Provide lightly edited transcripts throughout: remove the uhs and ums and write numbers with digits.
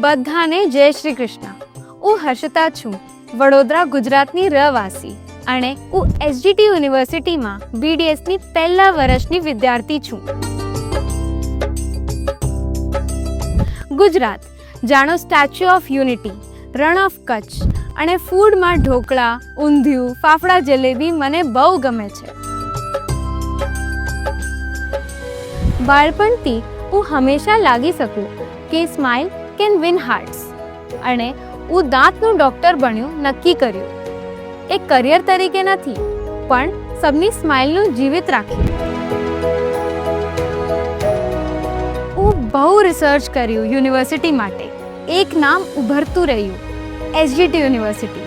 બધાને જય શ્રી કૃષ્ણ. હું હર્ષિતા છું, વડોદરા ગુજરાતની રહેવાસી અને હું એસજીટી યુનિવર્સિટીમાં બીડીએસની પહેલા વર્ષની વિદ્યાર્થી છું. ગુજરાત જાણો statue of unity, Rann of Kutch અને ફૂડમાં ઢોકળા, ઊંધિયું, ફાફડા, જલેબી મને બહુ ગમે છે. બાળપણથી હું હંમેશા લાગી શકું કે સ્માઇલ કેન વિન હાર્ટ્સ અને હું દાંતનું ડૉક્ટર બન્યું નક્કી કર્યું. એક કરિયર તરીકે નથી, પણ સબની સ્માઇલનું જીવિત રાખ્યું. હું બહુ રિસર્ચ કર્યું યુનિવર્સિટી માટે. એક નામ ઉભરતું રહ્યું, એસજીટી યુનિવર્સિટી,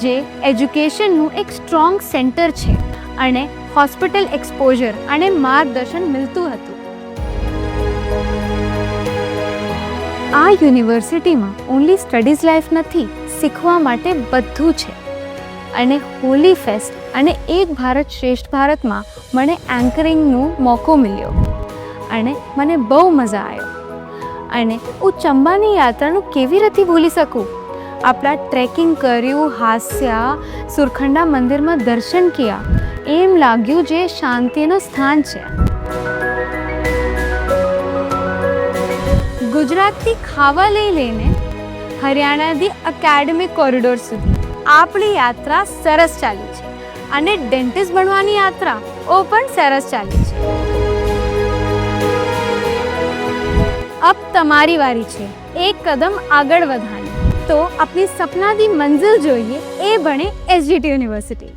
જે એજ્યુકેશનનું એક સ્ટ્રોંગ સેન્ટર છે અને હોસ્પિટલ એક્સપોઝર અને માર્ગદર્શન મળતું હતું. આ યુનિવર્સિટીમાં ઓનલી સ્ટડીઝ લાઈફ નથી, શીખવા માટે બધું છે. અને હોલી ફેસ્ટ અને એક ભારત શ્રેષ્ઠ ભારતમાં મને એન્કરિંગનો મોકો મળ્યો અને મને બહુ મજા આવ્યો. અને હું ચંબાની યાત્રાનું કેવી રીતે ભૂલી શકું? આપણા ટ્રેકિંગ કર્યું, હાસ્યા, સુરખંડા મંદિરમાં દર્શન કર્યા, એમ લાગ્યું જે શાંતિનું સ્થાન છે. ગુજરાતથી ખાવા લઈને હરિયાણાથી એકેડેમિક કોરિડોર સુધી આપણી યાત્રા સરસ ચાલી છે અને ડેન્ટિસ્ટ બનવાની યાત્રા પણ સરસ ચાલી છે. અબ તમારી વારી છે એક કદમ આગળ વધવાની. તો આપણી સપનાની મંઝિલ જોઈએ એ બને એસજીટી યુનિવર્સિટી.